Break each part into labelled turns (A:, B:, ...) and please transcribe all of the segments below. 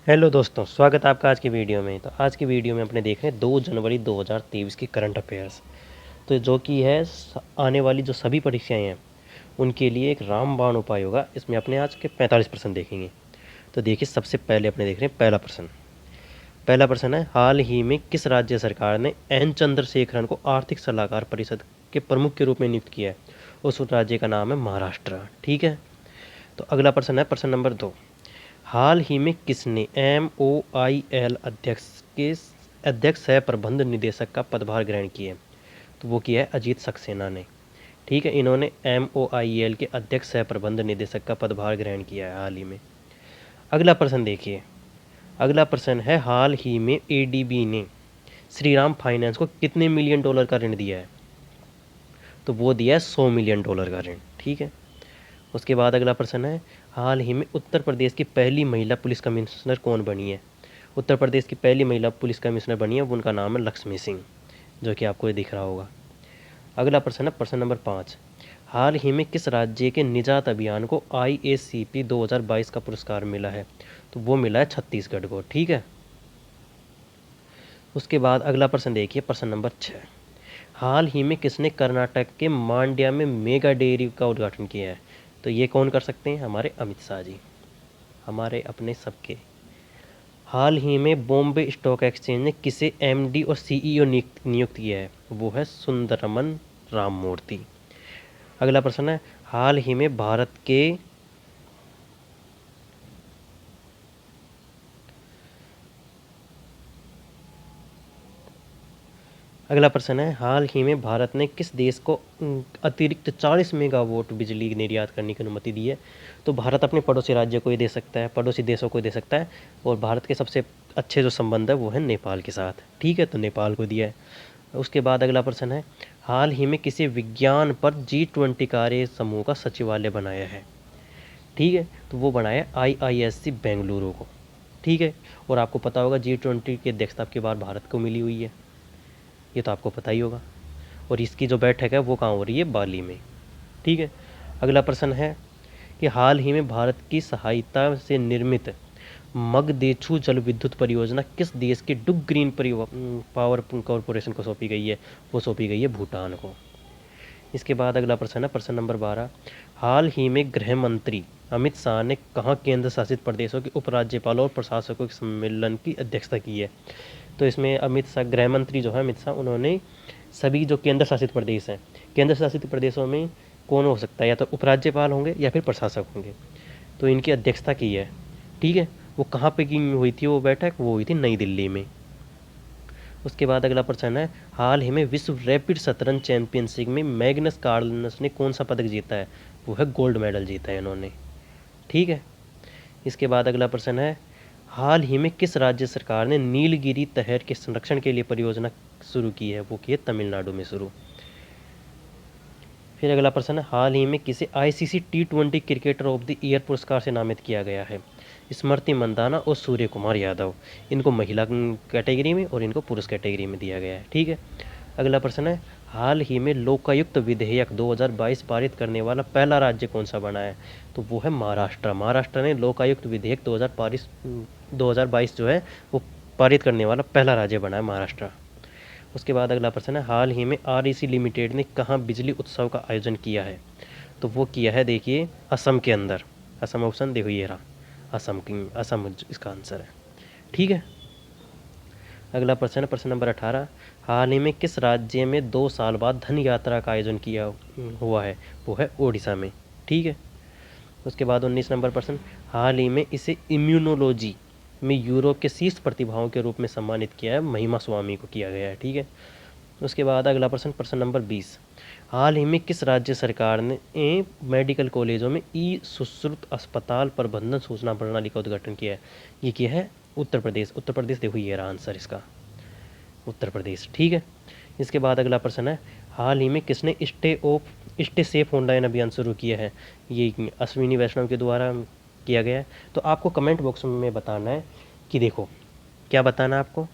A: Hello दोस्तों, स्वागत है आपका आज की वीडियो में। तो आज की वीडियो में अपने देख रहे हैं 2 जनवरी 2023 की करंट अफेयर्स। तो जो कि है आने वाली जो सभी परीक्षाएं हैं उनके लिए एक रामबाण उपाय होगा। इसमें अपने आज के 45% देखेंगे। तो देखिए, सबसे पहले अपने देख रहे हैं पहला प्रश्न है, हाल ही में किस राज्य सरकार ने एन चंद्रशेखरन को आर्थिक सलाहकार परिषद के प्रमुख के रूप में नियुक्त किया है? उस राज्य का नाम है महाराष्ट्र। ठीक है। तो अगला प्रश्न है प्रश्न नंबर 2, हाल ही में किसने MOIL अध्यक्ष सह प्रबंध निदेशक का पदभार ग्रहण किया है? तो वो किया है अजीत सक्सेना ने। ठीक है, इन्होंने MOIL के अध्यक्ष सह प्रबंध निदेशक का पदभार ग्रहण किया है हाल ही में। अगला प्रश्न देखिए, अगला प्रश्न है, हाल ही में ADB ने श्रीराम फाइनेंस को कितने मिलियन डॉलर का ऋण दिया है? तो वो दिया है $100 मिलियन का ऋण। ठीक है। उसके बाद अगला प्रश्न है, हाल ही में उत्तर प्रदेश की पहली महिला पुलिस कमिश्नर कौन बनी है? उत्तर प्रदेश की पहली महिला पुलिस कमिश्नर बनी है, उनका नाम है लक्ष्मी सिंह, जो कि आपको ये दिख रहा होगा। अगला प्रश्न है प्रश्न नंबर 5, हाल ही में किस राज्य के निजात अभियान को IACP 2022 का पुरस्कार मिला है? तो वो मिला है छत्तीसगढ़ को। ठीक है। उसके बाद अगला प्रश्न देखिए, प्रश्न नंबर 6, हाल ही में किसने कर्नाटक के मांड्या में मेगा डेयरी का उद्घाटन किया है? तो ये कौन कर सकते हैं? हमारे अमित शाह जी, हमारे अपने सबके। हाल ही में बॉम्बे स्टॉक एक्सचेंज ने किसे MD और CEO नियुक्त किया है? वो है सुंदरमन राममूर्ति। अगला प्रश्न है, हाल ही में भारत के अगला प्रश्न है, हाल ही में भारत ने किस देश को अतिरिक्त 40 मेगावाट बिजली निर्यात करने की अनुमति दी है? तो भारत अपने पड़ोसी राज्य को ही दे सकता है, पड़ोसी देशों को दे सकता है। और भारत के सबसे अच्छे जो संबंध है वो है नेपाल के साथ। ठीक है, तो नेपाल को दिया है। उसके बाद अगला प्रश्न है, हाल ही में किसी विज्ञान पर G20 कार्य समूह का सचिवालय बनाया है? ठीक है, तो वो बनाया IISc बेंगलुरु को। ठीक है। और आपको पता होगा G20 की अध्यक्षता की बार भारत को मिली हुई है, ये तो आपको पता ही होगा। और इसकी जो बैठक है वो कहाँ हो रही है? बाली में। ठीक है। अगला प्रश्न है कि हाल ही में भारत की सहायता से निर्मित मगदेछू जल विद्युत परियोजना किस देश की डुग ग्रीन पावर कॉरपोरेशन को सौंपी गई है? वो सौंपी गई है भूटान को। इसके बाद अगला प्रश्न है प्रश्न नंबर 12, हाल ही में गृह मंत्री अमित शाह ने कहाँ केंद्र शासित प्रदेशों के उपराज्यपालों और प्रशासकों के सम्मेलन की अध्यक्षता की है? तो इसमें अमित शाह, गृह मंत्री जो है अमित शाह, उन्होंने सभी जो केंद्र शासित प्रदेश हैं, केंद्र शासित प्रदेशों में कौन हो सकता है? या तो उपराज्यपाल होंगे या फिर प्रशासक होंगे, तो इनकी अध्यक्षता की है। ठीक है। वो कहाँ पे की हुई थी वो बैठक? वो हुई थी नई दिल्ली में। उसके बाद अगला प्रश्न है, हाल ही में विश्व रैपिड शतरंज चैंपियनशिप में मैग्नस कार्लसन ने कौन सा पदक जीता है? वो है गोल्ड मेडल जीता है इन्होंने। ठीक है। इसके बाद अगला प्रश्न है, हाल ही में किस राज्य सरकार ने नीलगिरी तहर के संरक्षण के लिए परियोजना शुरू की है? वो की है तमिलनाडु में शुरू। फिर अगला प्रश्न है, हाल ही में किसे ICC T20 cricketer of the year पुरस्कार से नामित किया गया है? स्मृति मंदाना और सूर्य कुमार यादव, इनको महिला कैटेगरी में और इनको पुरुष कैटेगरी में दिया गया है। ठीक है। अगला प्रश्न है, हाल ही में लोकायुक्त विधेयक 2022 पारित करने वाला पहला राज्य कौन सा बना है? तो वो है महाराष्ट्र। महाराष्ट्र ने लोकायुक्त विधेयक 2022 जो है वो पारित करने वाला पहला राज्य बना है महाराष्ट्र। उसके बाद अगला प्रश्न है, हाल ही में REC लिमिटेड ने कहाँ बिजली उत्सव का आयोजन किया है? तो वो किया है, देखिए, असम के अंदर। असम ऑप्शन देखो, ये रहा असम इसका आंसर है। ठीक है। अगला प्रश्न है प्रश्न नंबर 18, हाल ही में किस राज्य में 2 साल बाद धन यात्रा का आयोजन किया हुआ है? वो है ओडिशा में। ठीक है। उसके बाद 19 नंबर प्रश्न, हाल ही में इसे इम्यूनोलॉजी में यूरोप के शीर्ष प्रतिभाओं के रूप में सम्मानित किया है, महिमा स्वामी को किया गया है। ठीक है। उसके बाद अगला प्रश्न प्रश्न नंबर 20, हाल ही में किस राज्य सरकार ने मेडिकल कॉलेजों में सुश्रुत अस्पताल प्रबंधन सूचना प्रणाली का उद्घाटन किया है? ये किया है उत्तर प्रदेश। उत्तर प्रदेश देखो, ये रहा आंसर इसका, उत्तर प्रदेश। ठीक है। इसके बाद अगला प्रश्न है, हाल ही में किसने स्टे सेफ ऑनलाइन अभियान शुरू किया है? ये अश्विनी वैष्णव के द्वारा किया गया है। तो आपको कमेंट बॉक्स में बताना है कि देखो, क्या बताना है आपको,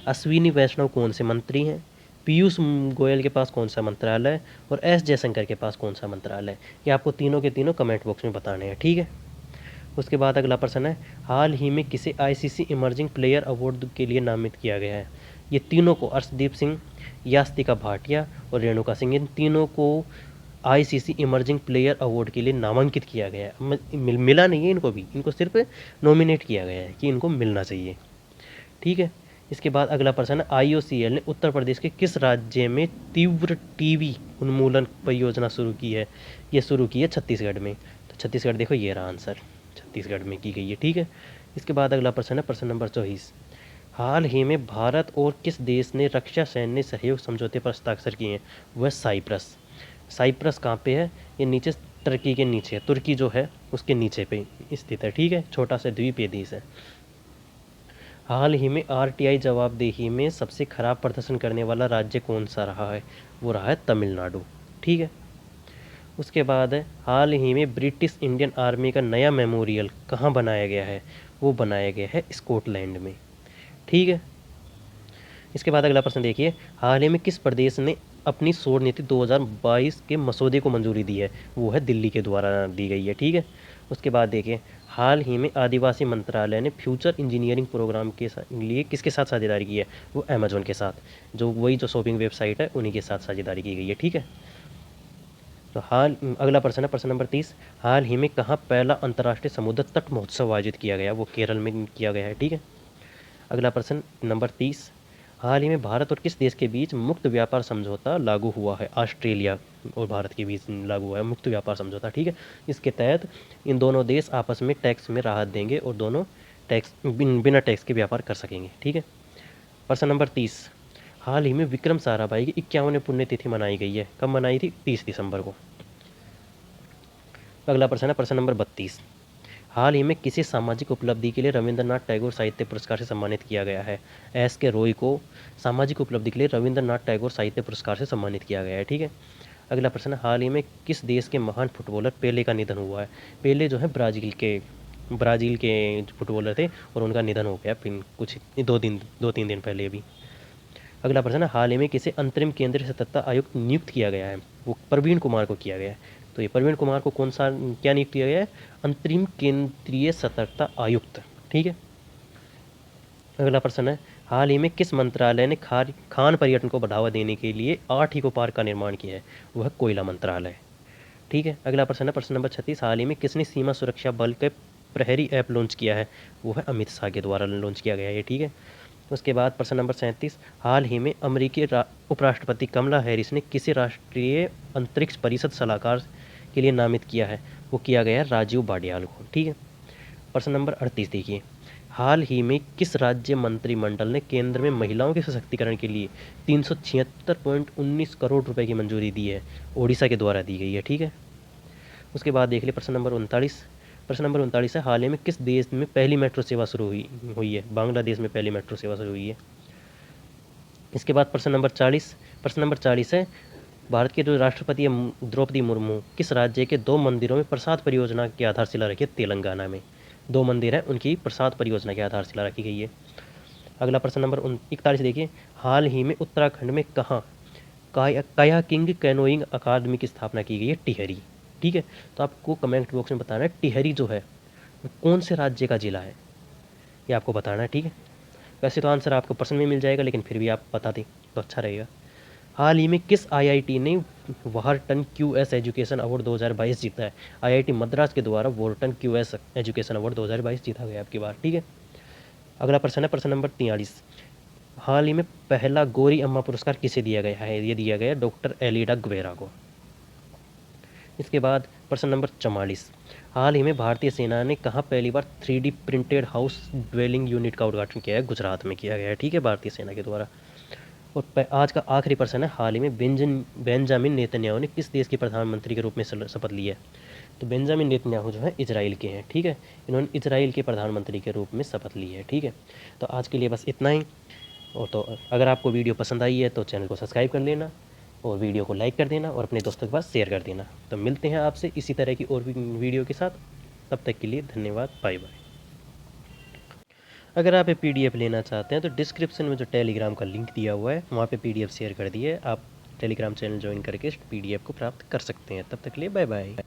A: अश्विनी वैष्णव कौन से मंत्री हैं, पीयूष गोयल के पास कौन सा मंत्रालय है, और S जयशंकर के पास कौन सा मंत्रालय है। ये आपको तीनों के तीनों कमेंट बॉक्स में बताने हैं। ठीक है। उसके बाद अगला प्रश्न है, हाल ही में किसे आईसीसी इमर्जिंग प्लेयर अवार्ड के लिए नामित किया गया है? ये तीनों को, अर्शदीप सिंह, यास्तिका भाटिया और रेणुका सिंह, इन तीनों को आईसीसी इमर्जिंग प्लेयर अवार्ड के लिए नामांकित किया गया है। मिला नहीं है इनको भी, इनको सिर्फ नॉमिनेट किया गया है कि इनको मिलना चाहिए। ठीक है। इसके बाद अगला प्रश्न है, आईओसीएल ने उत्तर प्रदेश के किस राज्य में तीव्र टीबी उन्मूलन परियोजना शुरू की है? ये शुरू की है छत्तीसगढ़ में। तो छत्तीसगढ़ देखो, ये रहा आंसर, छत्तीसगढ़ में की गई है। ठीक है। इसके बाद अगला प्रश्न है प्रश्न नंबर 24, हाल ही में भारत और किस देश ने रक्षा सैन्य सहयोग समझौते पर हस्ताक्षर किए हैं? वह साइप्रस। साइप्रस कहाँ पे है? ये नीचे तुर्की के नीचे है, तुर्की जो है उसके नीचे पे स्थित है। ठीक है, छोटा सा द्वीपीय देश है। हाल ही में आरटीआई जवाबदेही में सबसे खराब प्रदर्शन करने वाला राज्य कौन सा रहा है? वो रहा है तमिलनाडु। ठीक है। उसके बाद है, हाल ही में ब्रिटिश इंडियन आर्मी का नया मेमोरियल कहाँ बनाया गया है? वो बनाया गया है स्कॉटलैंड में। ठीक है। इसके बाद अगला प्रश्न देखिए, हाल ही में किस प्रदेश ने अपनी शोध नीति 2022 के मसौदे को मंजूरी दी है? वो है दिल्ली के द्वारा दी गई है। ठीक है। उसके बाद देखिए, हाल ही में आदिवासी मंत्रालय ने फ्यूचर इंजीनियरिंग प्रोग्राम के लिए किसके साथ साझेदारी की है? वो अमेजोन के साथ, जो वही जो शॉपिंग वेबसाइट है उन्हीं के साथ साझेदारी की गई है। ठीक है। तो अगला प्रश्न है प्रश्न नंबर 30, हाल ही में कहाँ पहला अंतर्राष्ट्रीय समुद्र तट महोत्सव आयोजित किया गया? वो केरल में किया गया है। ठीक है। अगला प्रश्न नंबर 30, हाल ही में भारत और किस देश के बीच मुक्त व्यापार समझौता लागू हुआ है? ऑस्ट्रेलिया और भारत के बीच लागू हुआ है मुक्त व्यापार समझौता। ठीक है। इसके तहत इन दोनों देश आपस में टैक्स में राहत देंगे और दोनों टैक्स बिना टैक्स के व्यापार कर सकेंगे। ठीक है। प्रश्न नंबर 30, हाल ही में विक्रम साराभाई की 51वीं पुण्यतिथि मनाई गई है। कब मनाई थी? 30 दिसंबर को। अगला प्रश्न है प्रश्न नंबर 32, हाल ही में किसी सामाजिक उपलब्धि के लिए रविंद्रनाथ टैगोर साहित्य पुरस्कार से सम्मानित किया गया है? एस के रॉय को सामाजिक उपलब्धि के लिए रविंद्रनाथ टैगोर साहित्य पुरस्कार से सम्मानित किया गया है। ठीक है। अगला प्रश्न है, हाल ही में किस देश के महान फुटबॉलर पेले का निधन हुआ है? पेले जो है ब्राज़ील के फुटबॉलर थे और उनका निधन हो गया फिर कुछ 2-3 दिन पहले अभी। अगला प्रश्न है, हाल ही में किसे अंतरिम केंद्रीय सतर्कता आयुक्त नियुक्त किया गया है? वो प्रवीण कुमार को किया गया है। तो ये प्रवीण कुमार को क्या नियुक्त किया गया है? अंतरिम केंद्रीय सतर्कता आयुक्त। ठीक है। अगला प्रश्न है, हाल ही में किस मंत्रालय ने खान पर्यटन को बढ़ावा देने के लिए 8 इको पार्क का निर्माण किया है? वह है कोयला मंत्रालय। ठीक है। अगला प्रश्न है प्रश्न नंबर 36, हाल ही में किसने सीमा सुरक्षा बल के प्रहरी ऐप लॉन्च किया है? वो है अमित शाह के द्वारा लॉन्च किया गया है। ठीक है। उसके बाद प्रश्न नंबर 37, हाल ही में अमेरिकी उपराष्ट्रपति कमला हैरिस ने किसे राष्ट्रीय अंतरिक्ष परिषद सलाहकार के लिए नामित किया है? वो किया गया है राजीव बाडियाल को। ठीक है। प्रश्न नंबर 38 देखिए, हाल ही में किस राज्य मंत्रिमंडल ने केंद्र में महिलाओं के सशक्तिकरण के लिए 376.19 करोड़ रुपए की मंजूरी दी है? ओडिशा के द्वारा दी गई है। ठीक है। उसके बाद देख लिए प्रश्न नंबर 39, प्रश्न नंबर 39 है, हाल ही में किस देश में पहली मेट्रो सेवा शुरू हुई है? बांग्लादेश में पहली मेट्रो सेवा शुरू हुई है। इसके बाद प्रश्न नंबर 40 है, भारत के जो राष्ट्रपति है द्रौपदी मुर्मू किस राज्य के 2 मंदिरों में प्रसाद परियोजना की आधारशिला रखी है? तेलंगाना में 2 मंदिर हैं, उनकी प्रसाद परियोजना की आधारशिला रखी गई है। अगला प्रश्न नंबर 41 देखिए, हाल ही में उत्तराखंड में कहाँ कायाकिंग कैनोइंग अकादमी की स्थापना की गई है? टिहरी। ठीक है। तो आपको कमेंट बॉक्स में बताना है टिहरी जो है कौन से राज्य का जिला है, ये आपको बताना है। ठीक है। वैसे तो आंसर आपको प्रश्न में मिल जाएगा, लेकिन फिर भी आप बता दें तो अच्छा रहेगा। हाल ही में किस आईआईटी ने वार्टन क्यूएस एजुकेशन अवार्ड 2022 जीता है? आईआईटी मद्रास के द्वारा वार्टन क्यूएस एजुकेशन अवार्ड 2022 जीता गया आपकी बार। ठीक है। अगला प्रश्न है प्रश्न नंबर 43, हाल ही में पहला गौरी अम्मा पुरस्कार किसे दिया गया है? ये दिया गया डॉक्टर एलिडा गुवेरा को। इसके बाद प्रश्न नंबर 44, हाल ही में भारतीय सेना ने कहाँ पहली बार 3D printed house dwelling unit का उद्घाटन किया है? गुजरात में किया गया है। ठीक है, भारतीय सेना के द्वारा। और आज का आखिरी प्रश्न है, हाल ही में बेंजामिन नेतन्याहू ने किस देश के प्रधानमंत्री के रूप में शपथ ली है? तो बेंजामिन नेतन्याहू जो है इजराइल के हैं। ठीक है। इन्होंने इजराइल के प्रधानमंत्री के रूप में शपथ ली है। ठीक है। तो आज के लिए बस इतना ही। और तो अगर आपको वीडियो पसंद आई है तो चैनल को सब्सक्राइब कर लेना और वीडियो को लाइक कर देना और अपने दोस्तों के पास शेयर कर देना। तो मिलते हैं आपसे इसी तरह की और वीडियो के साथ। तब तक के लिए धन्यवाद, बाय बाय। अगर आप PDF लेना चाहते हैं तो डिस्क्रिप्शन में जो टेलीग्राम का लिंक दिया हुआ है वहाँ पे PDF शेयर कर दिए, आप टेलीग्राम चैनल ज्वाइन करके PDF को प्राप्त कर सकते हैं। तब तक के लिए बाय बाय।